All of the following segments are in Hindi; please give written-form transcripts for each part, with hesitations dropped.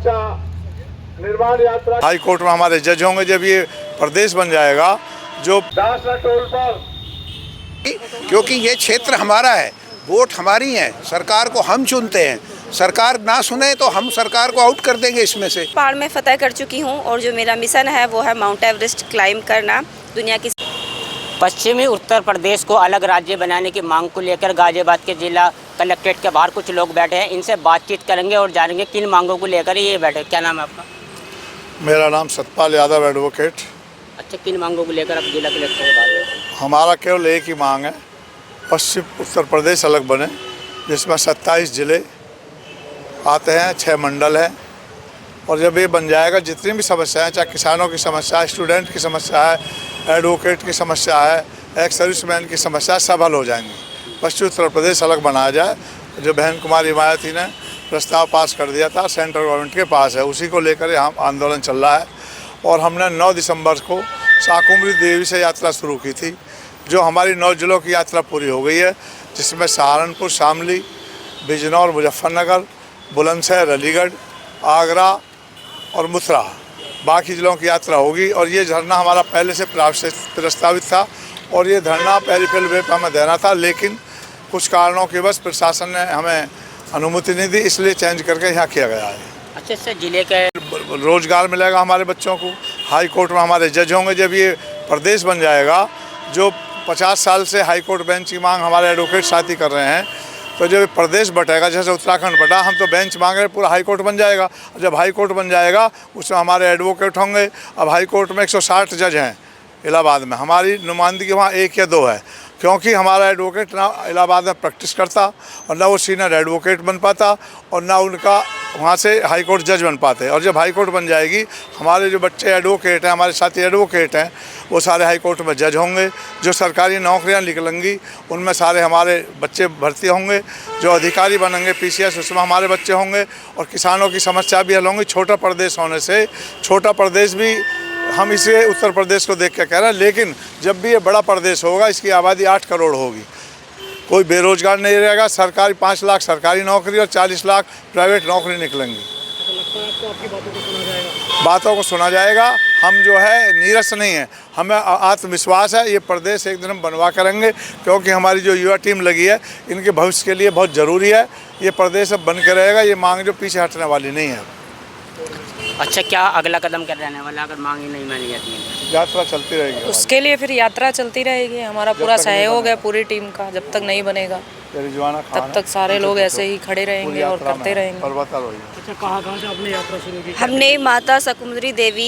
मोर्चा निर्माण यात्रा हाई कोर्ट में हमारे जज होंगे जब ये प्रदेश बन जाएगा। जो दासरा टोल पर, क्योंकि ये क्षेत्र हमारा है, वोट हमारी है, सरकार को हम चुनते हैं, सरकार ना सुने तो हम सरकार को आउट कर देंगे इसमें से। पहाड़ में फतह कर चुकी हूँ और जो मेरा मिशन है वो है माउंट एवरेस्ट क्लाइंब करना। दुनिया की पश्चिमी उत्तर प्रदेश को अलग राज्य बनाने की मांग को लेकर गाजियाबाद के जिला कलेक्ट्रेट के बाहर कुछ लोग बैठे हैं। इनसे बातचीत करेंगे और जानेंगे किन मांगों को लेकर ये बैठे। क्या नाम है आपका? मेरा नाम सतपाल यादव एडवोकेट। अच्छा, किन मांगों को लेकर आप जिला कलेक्टर के बाहर बैठे हैं? हमारा केवल एक ही मांग है, पश्चिम उत्तर प्रदेश अलग बने, जिसमें 27 ज़िले आते हैं, 6 मंडल हैं। और जब ये बन जाएगा, जितनी भी समस्याएं, चाहे किसानों की समस्या है, स्टूडेंट की समस्या है, एडवोकेट की समस्या है, एक्स सर्विसमैन की समस्या, सब हल हो जाएंगी। पश्चिम उत्तर प्रदेश अलग बनाया जाए। जो बहन कुमारी मायावती ने प्रस्ताव पास कर दिया था, सेंट्रल गवर्नमेंट के पास है, उसी को लेकर यहाँ आंदोलन चल रहा है। और हमने 9 दिसंबर को शाकुंभरी देवी से यात्रा शुरू की थी, जो हमारी 9 जिलों की यात्रा पूरी हो गई है, जिसमें सहारनपुर, शामली, बिजनौर, मुजफ्फरनगर, बुलंदशहर, अलीगढ़, आगरा और मथुरा, बाकी ज़िलों की यात्रा होगी। और ये धरना हमारा पहले से प्रस्तावित था और ये धरना पेरिफेरल वे पर हमें देना था, लेकिन कुछ कारणों के बस प्रशासन ने हमें अनुमति नहीं दी, इसलिए चेंज करके यहाँ किया गया है। अच्छा, इससे जिले के रोजगार मिलेगा हमारे बच्चों को। हाई कोर्ट में हमारे जज होंगे जब ये प्रदेश बन जाएगा। जो 50 साल से हाई कोर्ट बेंच की मांग हमारे एडवोकेट साथी कर रहे हैं, तो जब प्रदेश बटेगा, जैसे उत्तराखंड बटा, हम तो बेंच मांग रहे हैं, पूरा हाई कोर्ट बन जाएगा। जब हाई कोर्ट बन जाएगा उसमें हमारे एडवोकेट होंगे। अब हाई कोर्ट में 160 जज हैं इलाहाबाद में, हमारी नुमाइंदगी वहाँ 1 या 2 है, क्योंकि हमारा एडवोकेट ना इलाहाबाद में प्रैक्टिस करता और ना वो सीनियर एडवोकेट बन पाता और ना उनका वहाँ से हाई कोर्ट जज बन पाते। और जब हाई कोर्ट बन जाएगी, हमारे जो बच्चे एडवोकेट हैं, हमारे साथी एडवोकेट हैं, वो सारे हाई कोर्ट में जज होंगे। जो सरकारी नौकरियाँ निकलेंगी उनमें सारे हमारे बच्चे भर्ती होंगे। जो अधिकारी बनेंगे PCS, उसमें हमारे बच्चे होंगे। और किसानों की समस्या भी हल होंगी। छोटा प्रदेश होने से, छोटा प्रदेश भी हम इसे उत्तर प्रदेश को देख के कह रहे हैं, लेकिन जब भी ये बड़ा प्रदेश होगा, इसकी आबादी 8 करोड़ होगी, कोई बेरोजगार नहीं रहेगा। सरकारी 5 लाख सरकारी नौकरी और 40 लाख प्राइवेट नौकरी निकलेंगी। बातों को सुना जाएगा। हम जो है नीरस नहीं है, हमें आत्मविश्वास है, ये प्रदेश एक दिन हम बनवा करेंगे, क्योंकि हमारी जो युवा टीम लगी है, इनके भविष्य के लिए बहुत ज़रूरी है। ये प्रदेश अब बन के रहेगा। ये मांग जो पीछे हटने वाली नहीं है। अच्छा, क्या अगला कदम कर रहने वाला अगर मांग ही नहीं मानी जाती है? यात्रा चलती रहेगी। उसके लिए फिर यात्रा चलती रहेगी। हमारा पूरा सहयोग है पूरी टीम का। जब तक नहीं बनेगा तब तक सारे लोग ऐसे ही खड़े रहेंगे और करते रहेंगे। अच्छा, कहाँ से आपने यात्रा शुरू की? हमने माता शाकुंभरी देवी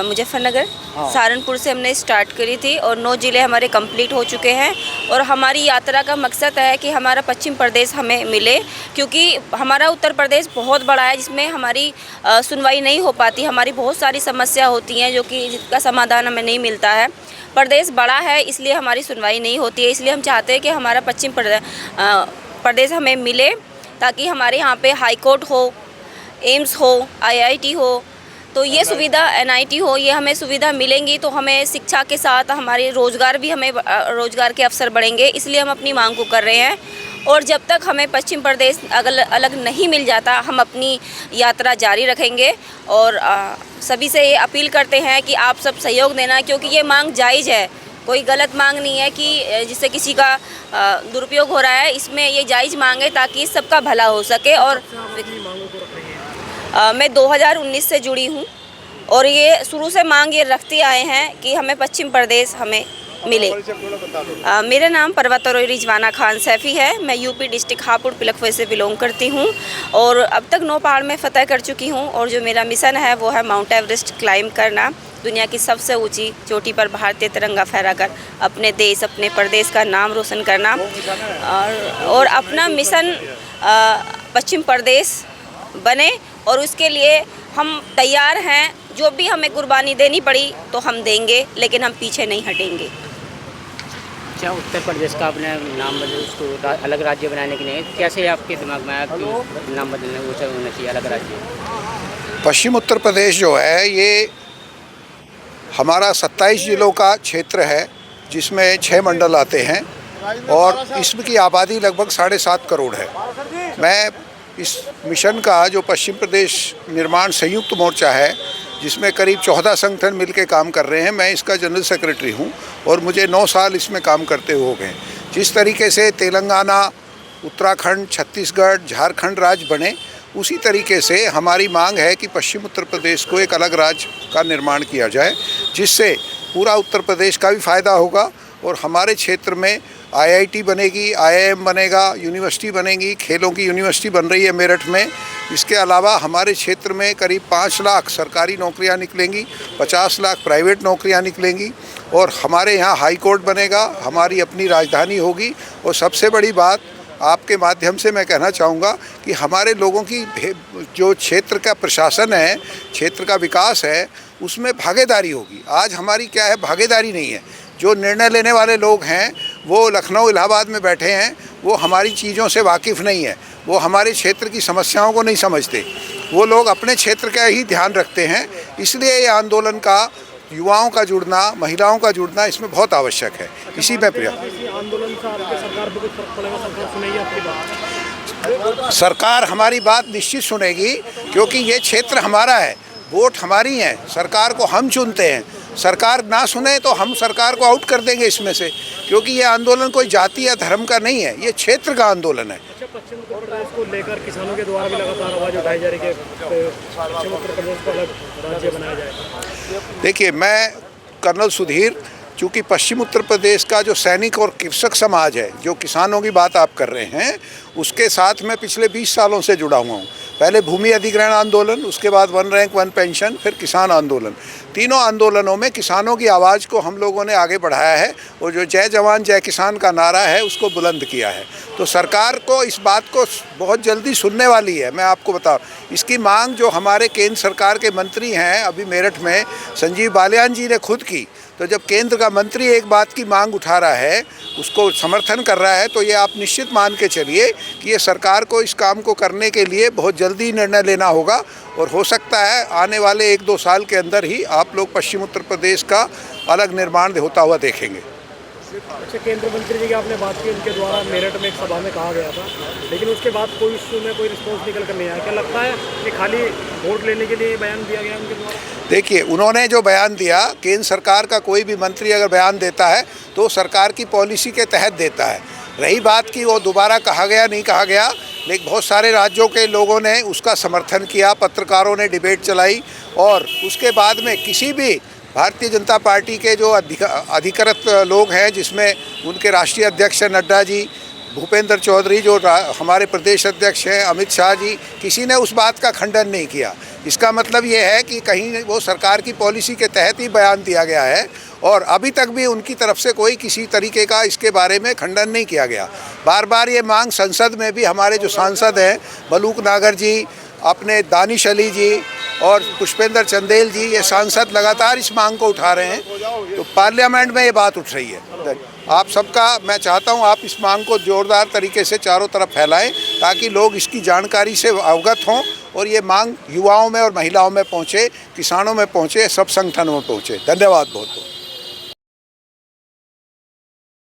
मुजफ्फरनगर, सहारनपुर से हमने स्टार्ट करी थी और 9 ज़िले हमारे कंप्लीट हो चुके हैं। और हमारी यात्रा का मकसद है कि हमारा पश्चिम प्रदेश हमें मिले, क्योंकि हमारा उत्तर प्रदेश बहुत बड़ा है, जिसमें हमारी सुनवाई नहीं हो पाती। हमारी बहुत सारी समस्या होती हैं जो कि जिसका समाधान हमें नहीं मिलता है। प्रदेश बड़ा है, इसलिए हमारी सुनवाई नहीं होती है। इसलिए हम चाहते हैं कि हमारा पश्चिम प्रदेश हमें मिले, ताकि हमारे यहाँ पे हाई कोर्ट हो, एम्स हो, IIT हो, तो ये सुविधा NIT हो, ये हमें सुविधा मिलेंगी तो हमें शिक्षा के साथ हमारे रोज़गार भी, हमें रोज़गार के अवसर बढ़ेंगे। इसलिए हम अपनी मांग को कर रहे हैं। और जब तक हमें पश्चिम प्रदेश अलग नहीं मिल जाता, हम अपनी यात्रा जारी रखेंगे। और सभी से ये अपील करते हैं कि आप सब सहयोग देना, क्योंकि ये मांग जायज़ है, कोई गलत मांग नहीं है कि जिससे किसी का दुरुपयोग हो रहा है। इसमें ये जायज़ मांग है ताकि सबका भला हो सके। और मैं 2019 से जुड़ी हूँ और ये शुरू से मांग ये रखते आए हैं कि हमें पश्चिम प्रदेश हमें मिले। मेरा नाम पर्वतरोही रिजवाना खान सैफ़ी है। मैं UP डिस्ट्रिक्ट हापुड़ पिलखवे से बिलोंग करती हूँ और अब तक 9 पहाड़ में फतह कर चुकी हूँ। और जो मेरा मिशन है वो है माउंट एवरेस्ट क्लाइंब करना। दुनिया की सबसे ऊंची चोटी पर भारतीय तिरंगा फहराकर अपने देश, अपने प्रदेश का नाम रोशन करना। और अपना मिशन पश्चिम प्रदेश बने, और उसके लिए हम तैयार हैं। जो भी हमें कुर्बानी देनी पड़ी तो हम देंगे, लेकिन हम पीछे नहीं हटेंगे। अच्छा, उत्तर प्रदेश का आपने नाम बदल, उसको अलग राज्य बनाने के लिए कैसे आपके दिमाग में आया कि नाम बदलने वो होना चाहिए अलग राज्य? पश्चिम उत्तर प्रदेश जो है, ये हमारा 27 जिलों का क्षेत्र है, जिसमें 6 मंडल आते हैं और इसकी आबादी लगभग 7.5 करोड़ है। मैं इस मिशन का जो पश्चिम प्रदेश निर्माण संयुक्त मोर्चा है, जिसमें करीब 14 संगठन मिलकर काम कर रहे हैं, मैं इसका जनरल सेक्रेटरी हूं और मुझे 9 साल इसमें काम करते हो गए। जिस तरीके से तेलंगाना, उत्तराखंड, छत्तीसगढ़, झारखंड राज्य बने, उसी तरीके से हमारी मांग है कि पश्चिम उत्तर प्रदेश को एक अलग राज्य का निर्माण किया जाए, जिससे पूरा उत्तर प्रदेश का भी फ़ायदा होगा और हमारे क्षेत्र में IIT बनेगी, IIM बनेगा, यूनिवर्सिटी बनेगी, खेलों की यूनिवर्सिटी बन रही है मेरठ में। इसके अलावा हमारे क्षेत्र में करीब 5 लाख सरकारी नौकरियां निकलेंगी, 50 लाख प्राइवेट नौकरियां निकलेंगी और हमारे यहाँ हाई कोर्ट बनेगा, हमारी अपनी राजधानी होगी। और सबसे बड़ी बात, आपके माध्यम से मैं कहना चाहूँगा कि हमारे लोगों की जो क्षेत्र का प्रशासन है, क्षेत्र का विकास है, उसमें भागीदारी होगी। आज हमारी क्या है, भागीदारी नहीं है। जो निर्णय लेने वाले लोग हैं वो लखनऊ, इलाहाबाद में बैठे हैं, वो हमारी चीज़ों से वाकिफ़ नहीं है, वो हमारे क्षेत्र की समस्याओं को नहीं समझते, वो लोग अपने क्षेत्र का ही ध्यान रखते हैं। इसलिए ये आंदोलन का युवाओं का जुड़ना, महिलाओं का जुड़ना इसमें बहुत आवश्यक है। इसी में आंदोलन से आपके सरकार पे कुछ फर्क पड़ेगा? सरकार सुनेगी आपकी बात? सरकार हमारी बात निश्चित सुनेगी, क्योंकि ये क्षेत्र हमारा है, वोट हमारी हैं, सरकार को हम चुनते हैं। सरकार ना सुने तो हम सरकार को आउट कर देंगे इसमें से, क्योंकि ये आंदोलन कोई जाति या धर्म का नहीं है, ये क्षेत्र का आंदोलन है। अच्छा, पश्चिम उत्तर प्रदेश को लेकर किसानों के द्वारा भी लगातार आवाज़ उठाई जा रही है कि पश्चिम उत्तर प्रदेश को अलग राज्य बनाया जाए। देखिए, मैं कर्नल सुधीर, चूँकि पश्चिम उत्तर प्रदेश का जो सैनिक और कृषक समाज है, जो किसानों की बात आप कर रहे हैं, उसके साथ मैं पिछले 20 सालों से जुड़ा हुआ हूँ। पहले भूमि अधिग्रहण आंदोलन, उसके बाद 1 रैंक 1 पेंशन, फिर किसान आंदोलन। तीनों आंदोलनों में किसानों की आवाज़ को हम लोगों ने आगे बढ़ाया है और जो जय जवान जय किसान का नारा है उसको बुलंद किया है। तो सरकार को इस बात को बहुत जल्दी सुनने वाली है। मैं आपको बताऊं, इसकी मांग जो हमारे केंद्र सरकार के मंत्री हैं, अभी मेरठ में संजीव बालियान जी ने खुद की। तो जब केंद्र का मंत्री एक बात की मांग उठा रहा है, उसको समर्थन कर रहा है, तो ये आप निश्चित मान के चलिए कि ये सरकार को इस काम को करने के लिए बहुत जल्दी निर्णय लेना होगा और हो सकता है आने वाले 1-2 साल के अंदर ही आप लोग पश्चिम उत्तर प्रदेश का अलग निर्माण होता हुआ देखेंगे। अच्छा, केंद्रीय मंत्री जी की आपने बात की, उनके द्वारा मेरठ में एक सभा में कहा गया था, लेकिन उसके बाद कोई उसमें कोई रिस्पॉन्स निकल कर नहीं आया। क्या लगता है कि खाली वोट लेने के लिए बयान दिया गया उनके द्वारा? देखिए, उन्होंने जो बयान दिया, केंद्र सरकार का कोई भी मंत्री अगर बयान देता है तो सरकार की पॉलिसी के तहत देता है। रही बात कि वो दोबारा कहा गया नहीं कहा गया, लेकिन बहुत सारे राज्यों के लोगों ने उसका समर्थन किया, पत्रकारों ने डिबेट चलाई और उसके बाद में किसी भी भारतीय जनता पार्टी के जो अधिकृत लोग हैं, जिसमें उनके राष्ट्रीय अध्यक्ष हैं नड्डा जी, भूपेंद्र चौधरी जो हमारे प्रदेश अध्यक्ष हैं, अमित शाह जी, किसी ने उस बात का खंडन नहीं किया। इसका मतलब ये है कि कहीं वो सरकार की पॉलिसी के तहत ही बयान दिया गया है और अभी तक भी उनकी तरफ से कोई किसी तरीके का इसके बारे में खंडन नहीं किया गया। बार बार ये मांग संसद में भी हमारे जो सांसद हैं, मलूक नागर जी, अपने दानिश अली जी और पुष्पेंद्र चंदेल जी, ये सांसद लगातार इस मांग को उठा रहे हैं, तो पार्लियामेंट में ये बात उठ रही है। आप सबका मैं चाहता हूं आप इस मांग को जोरदार तरीके से चारों तरफ फैलाएं, ताकि लोग इसकी जानकारी से अवगत हों और ये मांग युवाओं में और महिलाओं में पहुंचे, किसानों में पहुंचे, सब संगठनों में पहुंचे। धन्यवाद बहुत बहुत।